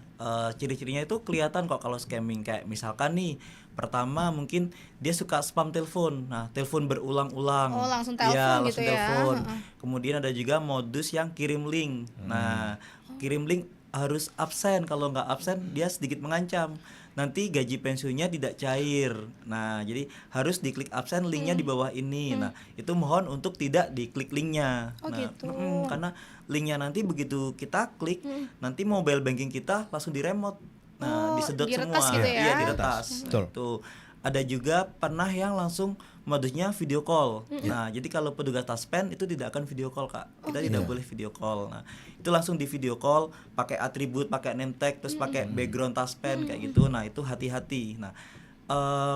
Speaker 3: Ciri-cirinya itu kelihatan kok kalau scamming, kayak misalkan nih pertama mungkin dia suka spam telepon. Nah, telepon berulang-ulang.
Speaker 1: Oh, langsung
Speaker 3: Iya,
Speaker 1: telepon gitu
Speaker 3: langsung
Speaker 1: ya.
Speaker 3: telepon.
Speaker 1: Heeh.
Speaker 3: Kemudian ada juga modus yang kirim link. Nah, kirim link harus absen, kalau nggak absen dia sedikit mengancam nanti gaji pensiunnya tidak cair. Nah, jadi harus diklik absen, linknya di bawah ini. Nah, itu mohon untuk tidak diklik linknya.
Speaker 1: Oh,
Speaker 3: Nah,
Speaker 1: gitu.
Speaker 3: karena linknya nanti begitu kita klik, nanti mobile banking kita langsung di remote. Nah,
Speaker 1: Oh,
Speaker 3: disedot
Speaker 1: diretas
Speaker 3: semua.
Speaker 1: gitu ya?
Speaker 3: Iya, diretas.
Speaker 2: Betul.
Speaker 3: Tuh. Ada juga pernah yang langsung modusnya video call. Nah, jadi kalau petugas Taspen itu tidak akan video call, Kak. Kita tidak boleh video call. Nah, itu langsung di video call pakai atribut, pakai name tag, terus pakai background Taspen kayak gitu. Nah, itu hati-hati. Nah,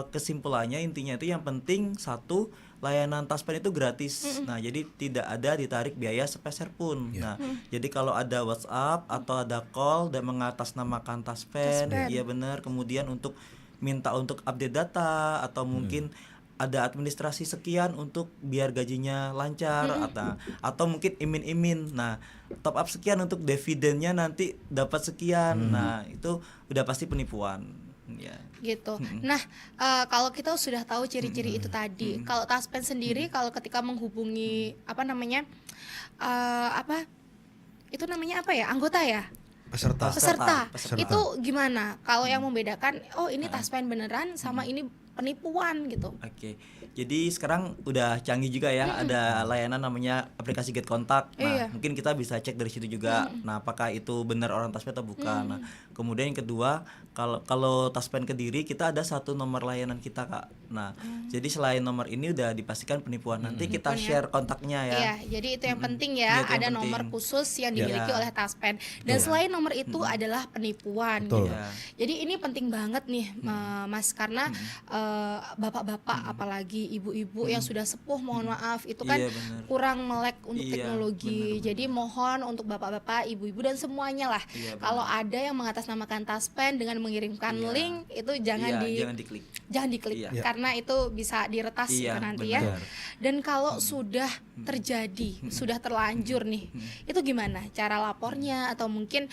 Speaker 3: kesimpulannya intinya itu yang penting satu, layanan Taspen itu gratis. Nah, jadi tidak ada ditarik biaya sepeser pun. Nah, jadi kalau ada WhatsApp atau ada call dan mengatasnamakan Taspen, iya benar. Kemudian untuk minta untuk update data atau mungkin ada administrasi sekian untuk biar gajinya lancar atau mungkin imin-imin. Nah, top up sekian untuk dividennya nanti dapat sekian. Nah, itu udah pasti penipuan. Ya.
Speaker 1: Gitu. Nah, kalau kita sudah tahu ciri-ciri itu tadi, kalau Taspen sendiri kalau ketika menghubungi itu namanya apa ya, anggota ya,
Speaker 2: Peserta.
Speaker 1: peserta.
Speaker 3: Peserta.
Speaker 1: Itu gimana? Kalau yang membedakan, oh ini Taspen beneran sama ini penipuan gitu.
Speaker 3: Oke. Jadi sekarang udah canggih juga ya, ada layanan namanya aplikasi Get Kontak. Nah,
Speaker 1: Iya.
Speaker 3: mungkin kita bisa cek dari situ juga. Nah, apakah itu benar orang Taspen atau bukan. Nah, kemudian yang kedua, kalau Taspen Kediri kita ada satu nomor layanan kita, Kak. Nah, jadi selain nomor ini udah dipastikan penipuan. Nanti kita share kontaknya ya.
Speaker 1: Iya, jadi itu yang penting ya,
Speaker 3: Iya, itu yang
Speaker 1: ada
Speaker 3: penting.
Speaker 1: nomor khusus yang dimiliki
Speaker 3: Iya.
Speaker 1: oleh Taspen. Dan selain nomor itu adalah penipuan.
Speaker 2: Betul.
Speaker 1: Gitu.
Speaker 3: Iya.
Speaker 1: Jadi ini penting banget nih, Mas, karena bapak-bapak apalagi ibu-ibu yang sudah sepuh, mohon maaf, itu kan
Speaker 3: Iya, benar.
Speaker 1: kurang melek untuk
Speaker 3: Iya,
Speaker 1: teknologi.
Speaker 3: benar.
Speaker 1: Jadi mohon untuk bapak-bapak, ibu-ibu dan semuanya lah,
Speaker 3: Iya, benar.
Speaker 1: kalau ada yang mengatasnamakan Taspen dengan mengirimkan
Speaker 3: Iya.
Speaker 1: link itu jangan
Speaker 3: Jangan diklik.
Speaker 1: jangan diklik
Speaker 3: Iya.
Speaker 1: karena itu bisa diretas
Speaker 3: Iya,
Speaker 1: gitu nanti ya.
Speaker 3: benar.
Speaker 1: Dan kalau sudah terjadi, sudah terlanjur nih, itu gimana cara lapornya atau mungkin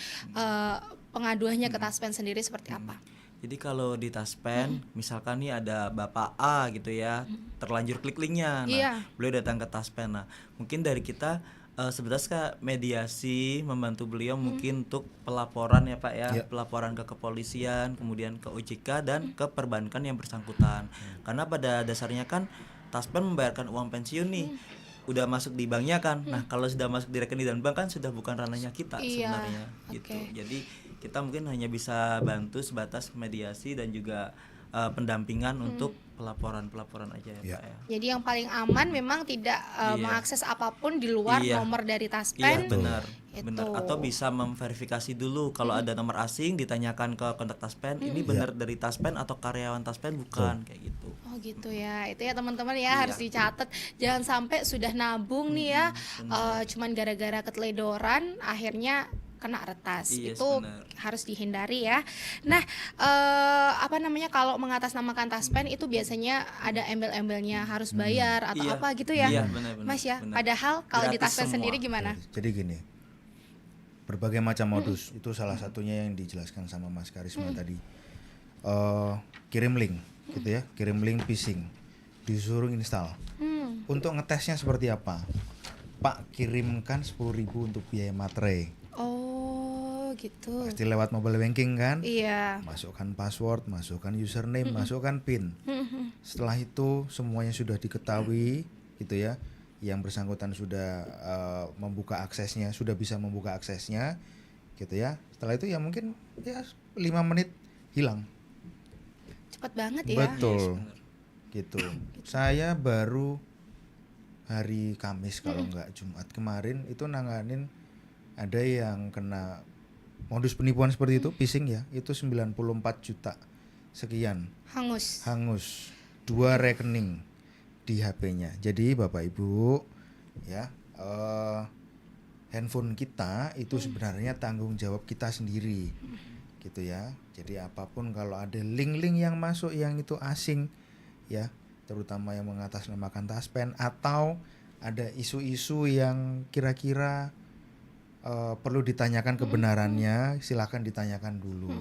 Speaker 1: pengaduannya ke Taspen sendiri seperti apa?
Speaker 3: Jadi kalau di Taspen, misalkan nih ada Bapak A gitu ya, terlanjur klik linknya. Nah,
Speaker 1: Iya.
Speaker 3: beliau datang ke Taspen. Nah, mungkin dari kita sebenarnya mediasi membantu beliau mungkin untuk pelaporan ya Pak ya,
Speaker 2: Iya.
Speaker 3: pelaporan ke kepolisian, kemudian ke OJK dan ke perbankan yang bersangkutan. Karena pada dasarnya kan Taspen membayarkan uang pensiun nih. Udah masuk di banknya kan. Nah, kalau sudah masuk di rekening dan bank kan sudah bukan ranahnya kita
Speaker 1: Iya,
Speaker 3: sebenarnya gitu.
Speaker 1: oke.
Speaker 3: Jadi kita mungkin hanya bisa bantu sebatas mediasi dan juga pendampingan untuk pelaporan aja ya
Speaker 2: Iya.
Speaker 3: Pak ya.
Speaker 1: Jadi yang paling aman memang tidak
Speaker 3: Iya.
Speaker 1: mengakses apapun di luar
Speaker 3: Iya.
Speaker 1: nomor dari
Speaker 3: Iya
Speaker 1: Taspen.
Speaker 3: benar,
Speaker 1: Itu.
Speaker 3: benar. Atau bisa memverifikasi dulu kalau ada nomor asing ditanyakan ke kontak Taspen, ini benar dari Taspen atau karyawan Taspen bukan kayak gitu.
Speaker 1: Oh gitu ya, itu ya teman-teman ya,
Speaker 3: Iya.
Speaker 1: harus dicatat. Jangan sampai sudah nabung nih ya, cuman gara-gara keteledoran akhirnya kena retas.
Speaker 3: Yes,
Speaker 1: Itu
Speaker 3: benar.
Speaker 1: harus dihindari ya. Nah, kalau mengatasnamakan Taspen itu biasanya ada embel-embelnya harus bayar atau
Speaker 3: Iya.
Speaker 1: apa gitu ya,
Speaker 3: Iya, benar-benar,
Speaker 1: Mas ya.
Speaker 3: benar.
Speaker 1: Padahal kalau di
Speaker 3: Gratis
Speaker 1: Taspen
Speaker 3: semua.
Speaker 1: sendiri gimana?
Speaker 2: Jadi gini, berbagai macam modus itu salah satunya yang dijelaskan sama Mas Karisma tadi. Kirim link, gitu ya, kirim link phishing, disuruh install. Untuk ngetesnya seperti apa? Pak, kirimkan 10.000 untuk biaya materai.
Speaker 1: Oh gitu.
Speaker 2: Pasti lewat mobile banking kan?
Speaker 1: Iya.
Speaker 2: Masukkan password, masukkan username, masukkan PIN. Setelah itu semuanya sudah diketahui gitu ya. Yang bersangkutan sudah membuka aksesnya, sudah bisa membuka aksesnya gitu ya. Setelah itu ya mungkin ya 5 menit hilang.
Speaker 1: Cepet banget ya.
Speaker 2: Betul. Gitu. Saya baru hari Kamis kalau nggak Jumat kemarin itu nanganin ada yang kena modus penipuan seperti itu, phishing ya, itu 94 juta sekian
Speaker 1: Hangus.
Speaker 2: 2 rekening di HP-nya. Jadi Bapak Ibu ya, handphone kita itu sebenarnya tanggung jawab kita sendiri gitu ya. Jadi apapun kalau ada link-link yang masuk yang itu asing ya, terutama yang mengatasnamakan Taspen atau ada isu-isu yang kira-kira perlu ditanyakan kebenarannya, silakan ditanyakan dulu.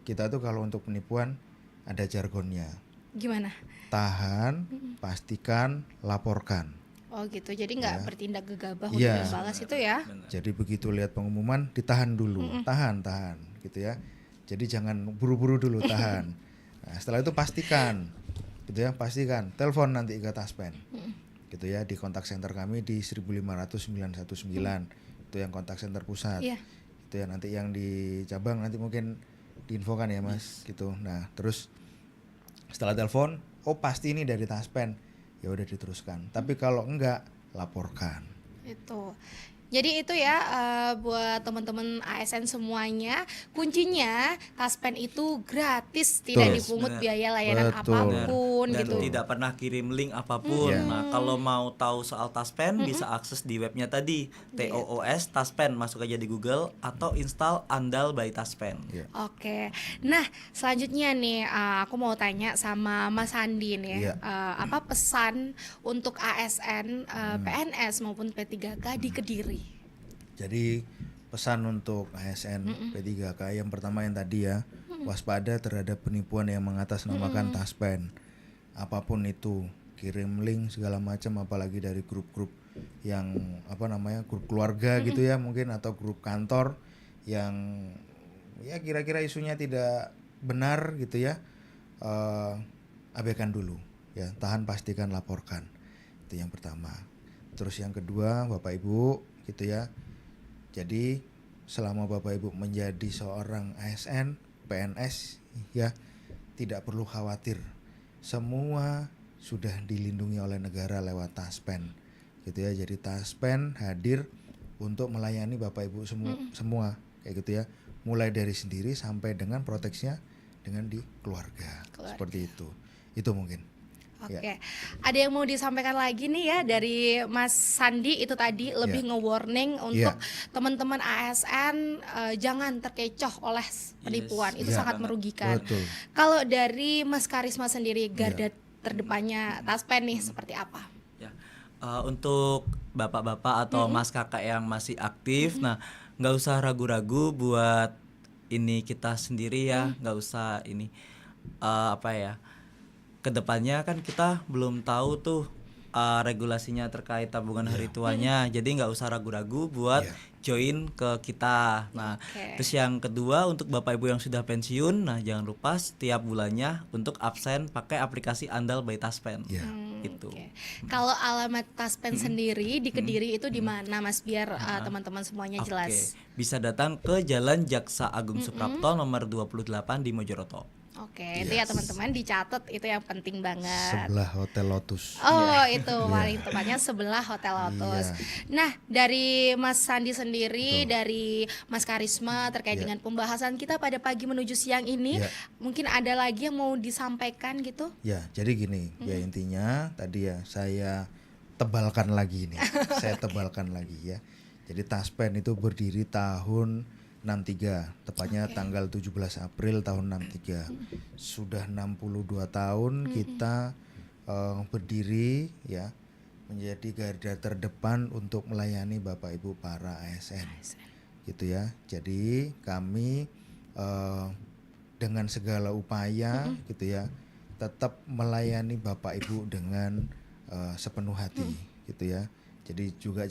Speaker 2: Kita tuh kalau untuk penipuan ada jargonnya.
Speaker 1: Gimana?
Speaker 2: Tahan, pastikan, laporkan.
Speaker 1: Oh gitu, jadi nggak
Speaker 2: Ya.
Speaker 1: bertindak gegabah
Speaker 2: Iya.
Speaker 1: untuk membalas itu ya?
Speaker 3: Benar.
Speaker 2: Jadi begitu lihat pengumuman ditahan dulu, tahan gitu ya. Jadi jangan buru-buru dulu, tahan. Nah, setelah itu pastikan, gitu ya, pastikan telepon nanti ke Taspen, gitu ya, di kontak center kami di 1500919 itu yang kontak center pusat,
Speaker 1: Iya.
Speaker 2: itu ya. Nanti yang di cabang nanti mungkin diinfokan ya Mas, gitu. Nah terus setelah telepon, oh pasti ini dari Taspen, ya udah diteruskan. Tapi kalau enggak, laporkan.
Speaker 1: Itu. Jadi itu ya buat teman-teman ASN semuanya, kuncinya Taspen itu gratis, tidak
Speaker 2: Betul.
Speaker 1: dipungut
Speaker 3: Benar.
Speaker 1: biaya layanan
Speaker 2: Betul.
Speaker 1: apapun
Speaker 3: Dan
Speaker 1: gitu.
Speaker 3: tidak pernah kirim link apapun.
Speaker 2: Iya.
Speaker 3: Nah, kalau mau tahu soal Taspen bisa akses di webnya tadi, TOOS Taspen, masuk aja di Google atau install Andal by Taspen.
Speaker 2: Ya.
Speaker 1: Oke, nah selanjutnya nih aku mau tanya sama Mas Andi nih,
Speaker 2: Iya.
Speaker 1: apa pesan untuk ASN, PNS maupun P3K di Kediri?
Speaker 2: Jadi pesan untuk ASN P3K yang pertama yang tadi ya, waspada terhadap penipuan yang mengatasnamakan Taspen. Apapun itu, kirim link segala macam, apalagi dari grup-grup yang grup keluarga gitu ya mungkin, atau grup kantor yang ya kira-kira isunya tidak benar gitu ya, abaikan dulu ya, tahan, pastikan, laporkan. Itu yang pertama. Terus yang kedua, Bapak Ibu gitu ya, jadi selama Bapak Ibu menjadi seorang ASN, PNS ya, tidak perlu khawatir. Semua sudah dilindungi oleh negara lewat Taspen. Gitu ya. Jadi Taspen hadir untuk melayani Bapak Ibu semua kayak gitu ya. Mulai dari sendiri sampai dengan proteksinya dengan di keluarga. Seperti itu. Itu mungkin.
Speaker 1: Oke, ada yang mau disampaikan lagi nih ya dari Mas Sandi itu tadi lebih nge-warning untuk teman-teman ASN jangan terkecoh oleh penipuan, itu
Speaker 2: Iya.
Speaker 1: sangat merugikan.
Speaker 2: Betul.
Speaker 1: Kalau dari Mas Karisma sendiri, garda terdepannya Taspen nih seperti apa?
Speaker 3: Ya, untuk bapak-bapak atau mas kakak yang masih aktif, nah nggak usah ragu-ragu buat ini kita sendiri ya, nggak usah ini kedepannya kan kita belum tahu tuh regulasinya terkait tabungan hari tuanya, jadi nggak usah ragu-ragu buat join ke kita. Nah, terus yang kedua untuk bapak ibu yang sudah pensiun, nah jangan lupa setiap bulannya untuk absen pakai aplikasi Andal by Taspen. Itu.
Speaker 1: Oke. Kalau alamat Taspen sendiri di Kediri itu di mana Mas, biar teman-teman semuanya jelas.
Speaker 3: Bisa datang ke Jalan Jaksa Agung Suprapto nomor 28 di Mojoroto.
Speaker 1: Oke, itu ya teman-teman dicatat, itu yang penting banget.
Speaker 2: Sebelah Hotel Lotus.
Speaker 1: Oh, itu paling tepatnya sebelah Hotel Lotus. Nah, dari Mas Sandi sendiri, dari Mas Karisma terkait dengan pembahasan kita pada pagi menuju siang ini, mungkin ada lagi yang mau disampaikan gitu?
Speaker 2: Ya, jadi gini, ya intinya tadi ya saya tebalkan lagi nih. Saya tebalkan lagi ya. Jadi Taspen itu berdiri tahun 63, tepatnya tanggal 17 April tahun 63. Sudah 62 tahun kita berdiri ya, menjadi garda terdepan untuk melayani Bapak Ibu para ASN. Gitu ya. Jadi kami dengan segala upaya gitu ya, tetap melayani Bapak Ibu dengan sepenuh hati gitu ya. Jadi juga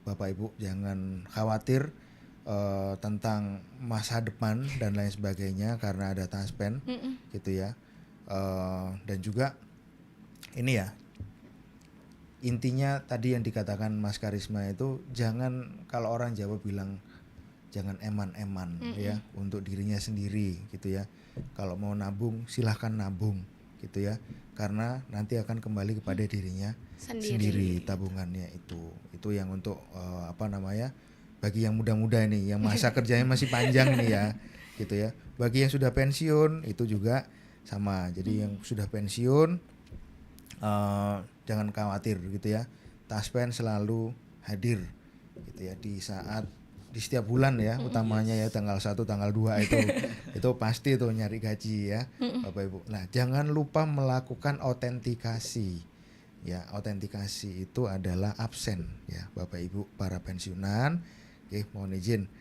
Speaker 2: Bapak Ibu jangan khawatir tentang masa depan dan lain sebagainya karena ada taspen gitu ya. Dan juga ini ya, intinya tadi yang dikatakan Mas Karisma itu, jangan, kalau orang Jawa bilang jangan eman-eman ya untuk dirinya sendiri gitu ya. Kalau mau nabung silahkan nabung gitu ya, karena nanti akan kembali kepada dirinya sendiri tabungannya itu yang untuk bagi yang muda-muda nih, yang masa kerjanya masih panjang nih ya gitu ya. Bagi yang sudah pensiun itu juga sama. Jadi yang sudah pensiun jangan khawatir gitu ya, taspen selalu hadir gitu ya di setiap bulan ya, utamanya ya tanggal 1 tanggal 2 itu pasti tuh nyari gaji ya Bapak Ibu. Nah, jangan lupa melakukan autentikasi. Ya, autentikasi itu adalah absen ya Bapak Ibu para pensiunan. Oke, mohon izin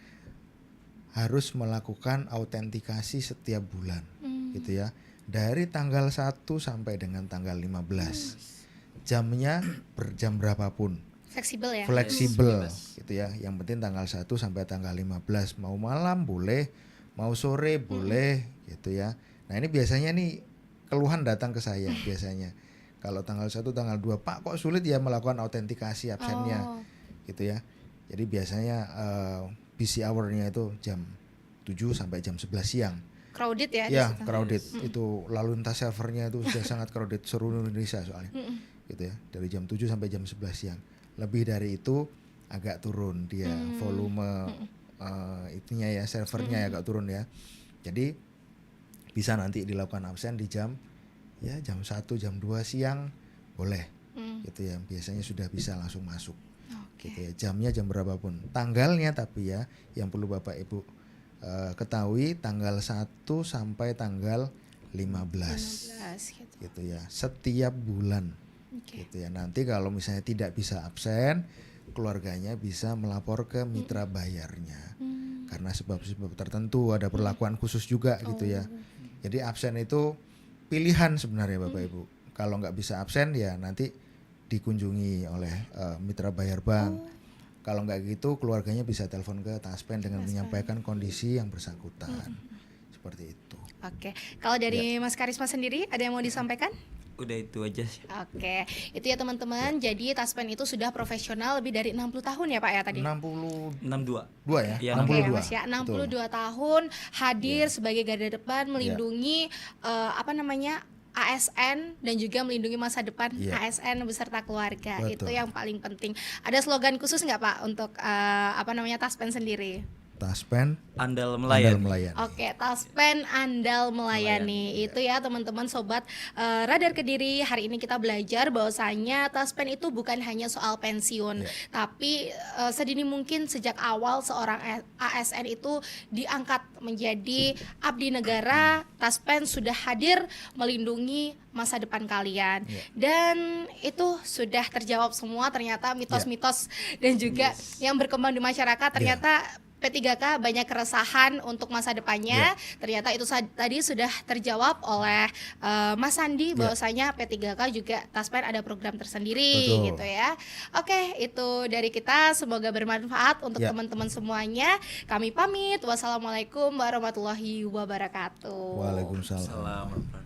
Speaker 2: harus melakukan autentikasi setiap bulan gitu ya. Dari tanggal 1 sampai dengan tanggal 15. Jamnya berjam berapapun.
Speaker 1: Fleksibel ya.
Speaker 2: Fleksibel gitu ya. Yang penting tanggal 1 sampai tanggal 15. Mau malam boleh, mau sore boleh gitu ya. Nah, ini biasanya nih keluhan datang ke saya biasanya. Kalau tanggal 1 tanggal 2, Pak kok sulit ya melakukan autentikasi absennya gitu ya. Jadi biasanya busy hour-nya itu jam 7 sampai jam 11 siang.
Speaker 1: Crowded ya?
Speaker 2: Ya, crowded. Itu lalu lintas servernya itu sudah sangat crowded seluruh Indonesia soalnya. Gitu ya. Dari jam 7 sampai jam 11 siang. Lebih dari itu agak turun dia volume itunya ya, servernya agak turun ya. Jadi bisa nanti dilakukan absen di jam 1, jam 2 siang boleh. Gitu ya. Biasanya sudah bisa langsung masuk. Gitu ya, jamnya jam berapapun, tanggalnya tapi ya yang perlu Bapak Ibu ketahui tanggal 1 sampai tanggal 15 gitu ya, setiap bulan gitu ya. Nanti kalau misalnya tidak bisa absen, keluarganya bisa melapor ke mitra bayarnya karena sebab-sebab tertentu, ada perlakuan khusus juga gitu ya. Jadi absen itu pilihan sebenarnya Bapak Ibu. Kalau nggak bisa absen ya nanti dikunjungi oleh mitra bayar bank. Kalau nggak gitu keluarganya bisa telepon ke taspen dengan menyampaikan kondisi yang bersangkutan. Seperti itu.
Speaker 1: Oke, kalau dari Mas Karisma sendiri ada yang mau disampaikan?
Speaker 3: Udah itu aja sih.
Speaker 1: Oke, itu ya teman-teman. Jadi taspen itu sudah profesional lebih dari 60 tahun ya Pak ya tadi?
Speaker 3: 62
Speaker 2: ya?
Speaker 3: Iya,
Speaker 2: 62.
Speaker 1: Mas ya, 62 tahun hadir sebagai garda depan melindungi ASN dan juga melindungi masa depan ASN beserta keluarga.
Speaker 2: Betul.
Speaker 1: Itu yang paling penting. Ada slogan khusus nggak Pak untuk taspen sendiri?
Speaker 2: Taspen
Speaker 3: andal melayani.
Speaker 1: Oke, taspen andal melayani. Itu ya teman-teman sobat Radar Kediri. Hari ini kita belajar bahwasanya taspen itu bukan hanya soal pensiun, tapi sedini mungkin sejak awal seorang ASN itu diangkat menjadi abdi negara. Taspen sudah hadir melindungi masa depan kalian. Dan itu sudah terjawab semua ternyata mitos-mitos dan juga yang berkembang di masyarakat. Ternyata P3K banyak keresahan untuk masa depannya. Ternyata itu tadi sudah terjawab oleh Mas Sandi bahwasanya P3K juga taspen ada program tersendiri. Gitu ya. Oke, itu dari kita, semoga bermanfaat untuk teman-teman semuanya. Kami pamit. Wassalamualaikum warahmatullahi wabarakatuh.
Speaker 2: Waalaikumsalam.